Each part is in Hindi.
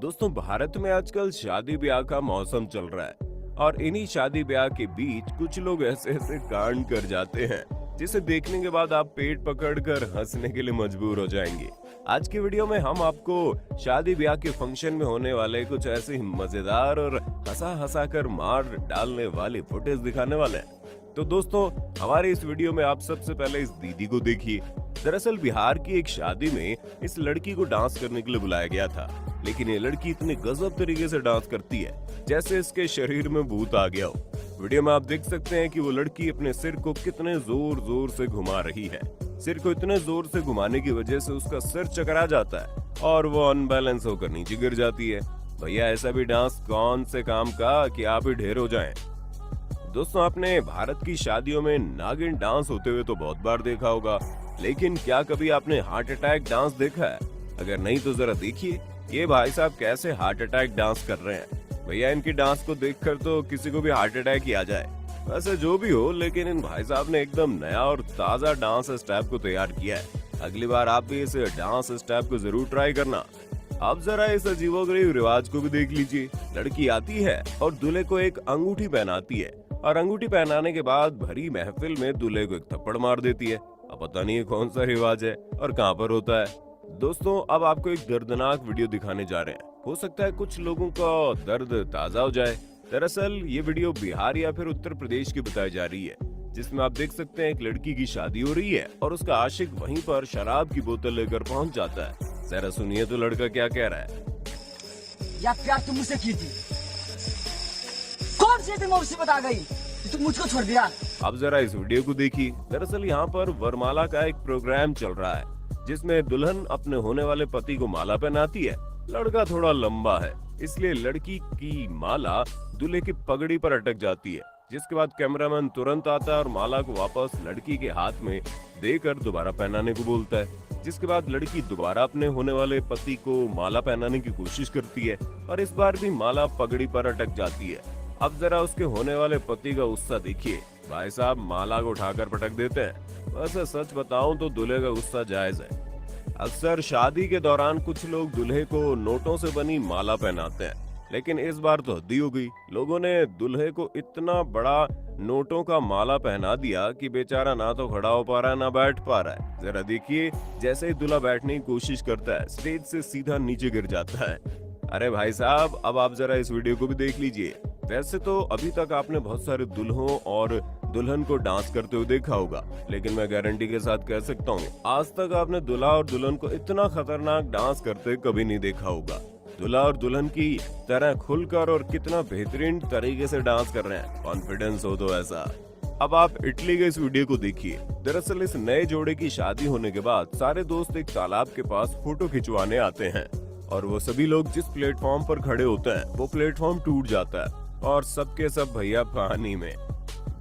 दोस्तों भारत में आजकल शादी ब्याह का मौसम चल रहा है और इन्हीं शादी ब्याह के बीच कुछ लोग ऐसे ऐसे कांड कर जाते हैं जिसे देखने के बाद आप पेट पकड़कर हंसने के लिए मजबूर हो जाएंगे। आज की वीडियो में हम आपको शादी ब्याह के फंक्शन में होने वाले कुछ ऐसे ही मजेदार और हंसा हंसा कर मार डालने वाली फुटेज दिखाने वाले हैं। तो दोस्तों हमारे इस वीडियो में आप सबसे पहले इस दीदी को देखिए। दरअसल बिहार की एक शादी में इस लड़की को डांस करने के लिए बुलाया गया था, लेकिन ये लड़की इतने गजब तरीके से डांस करती है जैसे इसके शरीर में भूत आ गया हो। वीडियो में आप देख सकते हैं कि वो लड़की अपने सिर को कितने जोर जोर से घुमा रही है। सिर को इतने जोर से घुमाने की वजह से उसका सिर चकरा जाता है और वो अनबैलेंस होकर नीचे गिर जाती है। भैया ऐसा भी डांस कौन से काम का कि आप ही ढेर हो जाएं। दोस्तों आपने भारत की शादियों में नागिन डांस होते हुए तो बहुत बार देखा होगा, लेकिन क्या कभी आपने हार्ट अटैक डांस देखा है? अगर नहीं तो जरा देखिए ये भाई साहब कैसे हार्ट अटैक डांस कर रहे हैं। भैया इनकी डांस को देखकर तो किसी को भी हार्ट अटैक ही आ जाए। वैसे जो भी हो, लेकिन इन भाई साहब ने एकदम नया और ताजा डांस स्टेप को तैयार किया है। अगली बार आप भी इस डांस स्टेप को जरूर ट्राई करना। अब जरा इस अजीबोगरीब रिवाज को भी देख लीजिए। लड़की आती है और दूल्हे को एक अंगूठी पहनाती है और अंगूठी पहनाने के बाद भरी महफिल में दूल्हे को एक थप्पड़ मार देती है। अब पता नहीं कौन सा रिवाज है और कहां पर होता है। दोस्तों अब आपको एक दर्दनाक वीडियो दिखाने जा रहे हैं। हो सकता है कुछ लोगों का दर्द ताजा हो जाए। दरअसल ये वीडियो बिहार या फिर उत्तर प्रदेश की बताई जा रही है, जिसमें आप देख सकते हैं एक लड़की की शादी हो रही है और उसका आशिक वहीं पर शराब की बोतल लेकर पहुंच जाता है। जरा सुनिए तो लड़का क्या कह रहा है। या प्यार तुम मुझसे की थी? कौन सी तुम मुझसे बता गई? तुम मुझको छोड़ दिया। अब जरा इस वीडियो को देखिए। दरअसल यहाँ पर वरमाला का एक प्रोग्राम चल रहा है जिसमें दुल्हन अपने होने वाले पति को माला पहनाती है। लड़का थोड़ा लंबा है इसलिए लड़की की माला दूल्हे की पगड़ी पर अटक जाती है, जिसके बाद कैमरामैन तुरंत आता है और माला को वापस लड़की के हाथ में देकर दोबारा पहनाने को बोलता है। जिसके बाद लड़की दोबारा अपने होने वाले पति को माला पहनाने की कोशिश करती है और इस बार भी माला पगड़ी पर अटक जाती है। अब जरा उसके होने वाले पति का गुस्सा देखिए। भाई साहब माला को उठाकर पटक देते हैं। वैसे सच बताऊं तो दूल्हे का गुस्सा जायज है। अक्सर शादी के दौरान कुछ लोग दूल्हे को नोटों से बनी माला पहनाते हैं, लेकिन इस बार तो हद्दी हो गई। लोगों ने दूल्हे को इतना बड़ा नोटों का माला पहना दिया कि बेचारा ना तो खड़ा हो पा रहा है ना बैठ पा रहा है। जरा देखिए जैसे ही दूल्हा बैठने की कोशिश करता है स्टेज से सीधा नीचे गिर जाता है। अरे भाई साहब अब आप जरा इस वीडियो को भी देख लीजिए। वैसे तो अभी तक आपने बहुत सारे दुल्हों और दुल्हन को डांस करते हुए देखा होगा, लेकिन मैं गारंटी के साथ कह सकता हूँ आज तक आपने दूल्हा और दुल्हन को इतना खतरनाक डांस करते कभी नहीं देखा होगा। दूल्हा और दुल्हन की तरह खुलकर और कितना बेहतरीन तरीके से डांस कर रहे हैं। कॉन्फिडेंस हो तो ऐसा। अब आप इटली के इस वीडियो को देखिए। दरअसल इस नए जोड़े की शादी होने के बाद सारे दोस्त एक तालाब के पास फोटो खिंचवाने आते हैं और वो सभी लोग जिस प्लेटफॉर्म पर खड़े होते हैं वो प्लेटफॉर्म टूट जाता है और सबके सब भैया पानी में।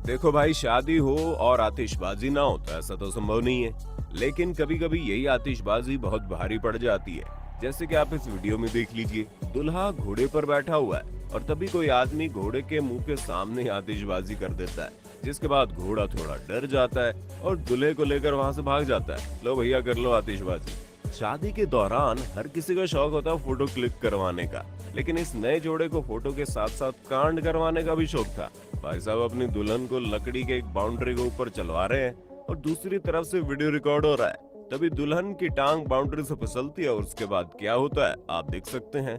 देखो भाई शादी हो और आतिशबाजी ना हो तो ऐसा तो संभव नहीं है, लेकिन कभी कभी यही आतिशबाजी बहुत भारी पड़ जाती है। जैसे कि आप इस वीडियो में देख लीजिए। दूल्हा घोड़े पर बैठा हुआ है और तभी कोई आदमी घोड़े के मुंह के सामने आतिशबाजी कर देता है, जिसके बाद घोड़ा थोड़ा डर जाता है और दूल्हे को लेकर वहां से भाग जाता है। लो भैया कर लो आतिशबाजी। शादी के दौरान हर किसी का शौक होता है फोटो क्लिक करवाने का, लेकिन इस नए जोड़े को फोटो के साथ साथ कांड करवाने का भी शौक था। भाई साहब अपनी दुल्हन को लकड़ी के एक बाउंड्री के ऊपर चलवा रहे हैं और दूसरी तरफ से वीडियो रिकॉर्ड हो रहा है। तभी दुल्हन की टांग बाउंड्री से फिसलती है और उसके बाद क्या होता है आप देख सकते हैं।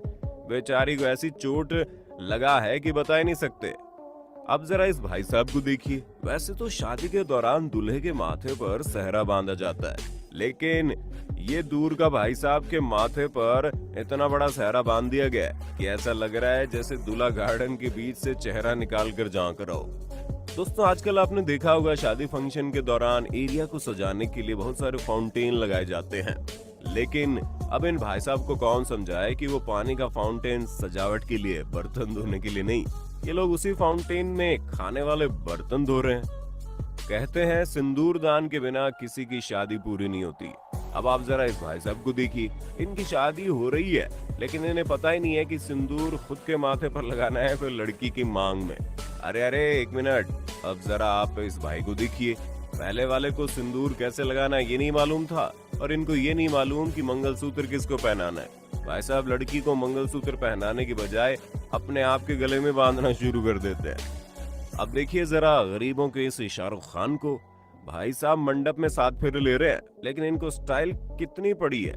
बेचारी को ऐसी चोट लगा है कि बता ही नहीं सकते। अब जरा इस भाई साहब को देखिए। वैसे तो शादी के दौरान दूल्हे के माथे पर सेहरा बांधा जाता है, लेकिन ये दूर का भाई साहब के माथे पर इतना बड़ा सेहरा बांध दिया गया है कि ऐसा लग रहा है जैसे दूल्हा गार्डन के बीच से चेहरा निकाल कर झांक रहा हो। दोस्तों आजकल आपने देखा होगा शादी फंक्शन के दौरान एरिया को सजाने के लिए बहुत सारे फाउंटेन लगाए जाते हैं, लेकिन अब इन भाई साहब को कौन समझाए कि वो पानी का फाउंटेन सजावट के लिए, बर्तन धोने के लिए नहीं। ये लोग उसी फाउंटेन में खाने वाले बर्तन धो रहे हैं। कहते हैं सिंदूर दान के बिना किसी की शादी पूरी नहीं होती। अब आप जरा इस भाई साहब को देखिए। इनकी शादी हो रही है लेकिन इन्हें पता ही नहीं है कि सिंदूर खुद के माथे पर लगाना है फिर लड़की की मांग में। अरे अरे एक मिनट, अब जरा आप इस भाई को देखिए। पहले वाले को सिंदूर कैसे लगाना है ये नहीं मालूम था और इनको ये नहीं मालूम कि मंगलसूत्र किसको पहनाना है। भाई साहब लड़की को मंगलसूत्र पहनाने की बजाय अपने आप के गले में बांधना शुरू कर देते हैं। अब देखिए जरा गरीबों के इस शाहरुख खान को। भाई साहब मंडप में 7 फेरे ले रहे हैं, लेकिन इनको स्टाइल कितनी पड़ी है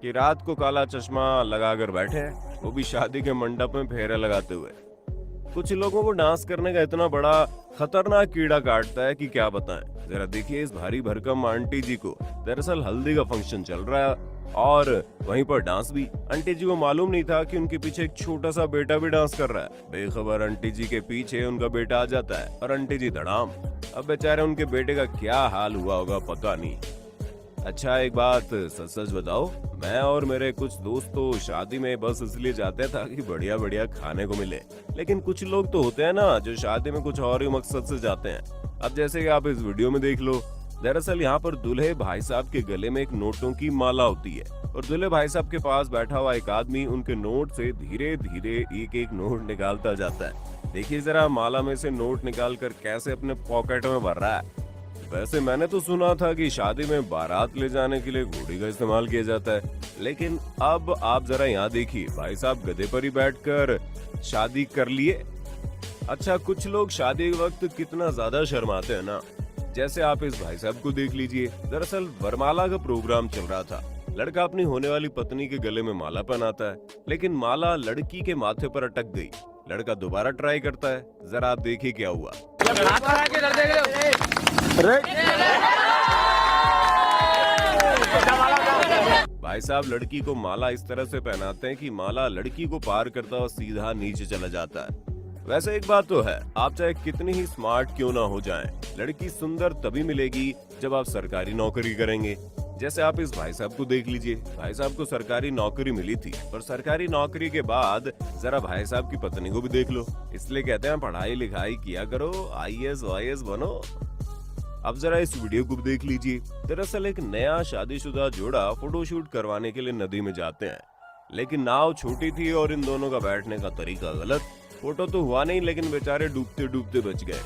कि रात को काला चश्मा लगाकर बैठे हैं, वो भी शादी के मंडप में फेरे लगाते हुए। कुछ लोगों को डांस करने का इतना बड़ा खतरनाक कीड़ा काटता है कि क्या बताएं। जरा देखिए इस भारी भरकम आंटी जी को। दरअसल हल्दी का फंक्शन चल रहा है और वहीं पर डांस भी। आंटी जी को मालूम नहीं था कि उनके पीछे एक छोटा सा बेटा भी डांस कर रहा है। बेखबर आंटी जी के पीछे उनका बेटा आ जाता है और आंटी जी धड़ाम। अब बेचारे उनके बेटे का क्या हाल हुआ होगा पता नहीं। अच्छा एक बात सच सच बताओ, मैं और मेरे कुछ दोस्त तो शादी में बस इसलिए जाते हैं ताकि बढ़िया बढ़िया खाने को मिले, लेकिन कुछ लोग तो होते हैं ना जो शादी में कुछ और ही मकसद से जाते हैं। अब जैसे कि आप इस वीडियो में देख लो, दरअसल यहाँ पर दूल्हे भाई साहब के गले में एक नोटों की माला होती है और दूल्हे भाई साहब के पास बैठा हुआ एक आदमी उनके नोट से धीरे धीरे एक एक नोट निकालता जाता है। देखिए जरा माला में से नोट निकाल कर कैसे अपने पॉकेट में भर रहा है। वैसे मैंने तो सुना था कि शादी में बारात ले जाने के लिए घोड़ी का इस्तेमाल किया जाता है, लेकिन अब आप जरा यहाँ देखिए, भाई साहब गधे पर ही बैठकर शादी कर लिए। अच्छा कुछ लोग शादी के वक्त कितना ज्यादा शर्माते हैं ना, जैसे आप इस भाई साहब को देख लीजिए। दरअसल वरमाला का प्रोग्राम चल रहा था। लड़का अपनी होने वाली पत्नी के गले में माला पहनाता है, लेकिन माला लड़की के माथे पर अटक गई। लड़का दोबारा ट्राई करता है, जरा आप देखिए क्या हुआ। भाई साहब लड़की को माला इस तरह से पहनाते हैं कि माला लड़की को पार करता हुआ सीधा नीचे चला जाता है। वैसे एक बात तो है, आप चाहे कितनी ही स्मार्ट क्यों ना हो जाएं, लड़की सुंदर तभी मिलेगी जब आप सरकारी नौकरी करेंगे। जैसे आप इस भाई साहब को देख लीजिए, भाई साहब को सरकारी नौकरी मिली थी और सरकारी नौकरी के बाद जरा भाई साहब की पत्नी को भी देख लो। इसलिए कहते हैं पढ़ाई लिखाई किया करो, IAS OIS बनो। अब जरा इस वीडियो को देख लीजिए। दरअसल एक नया शादीशुदा जोड़ा फोटोशूट करवाने के लिए नदी में जाते हैं, लेकिन नाव छोटी थी और इन दोनों का बैठने का तरीका गलत। फोटो तो हुआ नहीं, लेकिन बेचारे डूबते डूबते बच गए।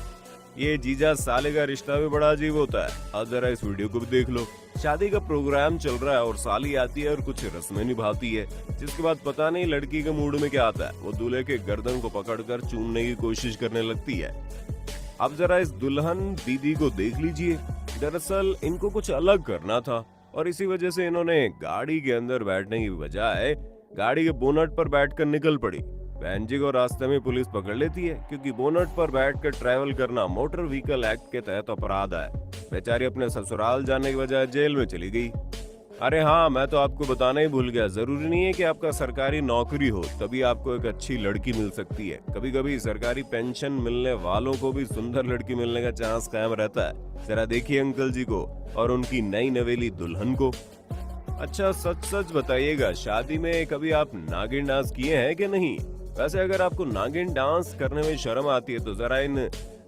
ये जीजा साले का रिश्ता भी बड़ा अजीब होता है। अब जरा इस वीडियो को भी देख लो। शादी का प्रोग्राम चल रहा है और साली आती है और कुछ रस्में निभाती है, जिसके बाद पता नहीं लड़की के मूड में क्या आता है, वो दूल्हे के गर्दन को पकड़कर चूमने की कोशिश करने लगती है। अब जरा इस दुल्हन दीदी को देख लीजिए। दरअसल इनको कुछ अलग करना था और इसी वजह से इन्होंने गाड़ी के अंदर बैठने की बजाय गाड़ी के बोनट पर बैठकर निकल पड़ी। बहन जी को रास्ते में पुलिस पकड़ लेती है, क्योंकि बोनट पर बैठकर ट्रैवल करना मोटर व्हीकल एक्ट के तहत अपराध है। बेचारी अपने ससुराल जाने की बजाय जेल में चली गई। अरे हाँ, मैं तो आपको बताना ही भूल गया, जरूरी नहीं है कि आपका सरकारी नौकरी हो तभी आपको एक अच्छी लड़की मिल सकती है। कभी कभी सरकारी पेंशन मिलने वालों को भी सुंदर लड़की मिलने का चांस कायम रहता है। जरा देखिए अंकल जी को और उनकी नई नवेली दुल्हन को। अच्छा सच सच बताइएगा, शादी में कभी आप नागिन डांस किए हैं कि नहीं? वैसे अगर आपको नागिन डांस करने में शर्म आती है तो जरा इन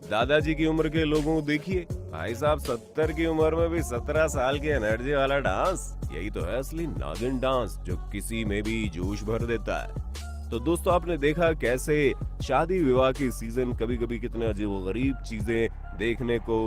दादाजी की उम्र के लोगों को देखिए। भाई साहब 70 की उम्र में भी 17 साल की एनर्जी वाला डांस, यही तो है असली नागिन डांस जो किसी में भी जोश भर देता है। तो दोस्तों आपने देखा कैसे शादी विवाह के सीजन कभी कभी कितने अजीबोगरीब चीजें देखने को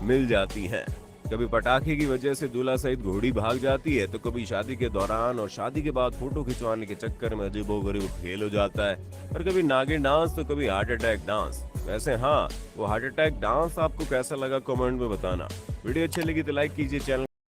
मिल जाती हैं। कभी पटाखे की वजह से दूल्हा सहित घोड़ी भाग जाती है, तो कभी शादी के दौरान और शादी के बाद फोटो खिंचवाने के चक्कर में अजीबोगरीब खेल हो जाता है, और कभी नागिन डांस तो कभी हार्ट अटैक डांस। वैसे हाँ, वो हार्ट अटैक डांस आपको कैसा लगा कमेंट में बताना। वीडियो अच्छी लगी तो लाइक कीजिए, चैनल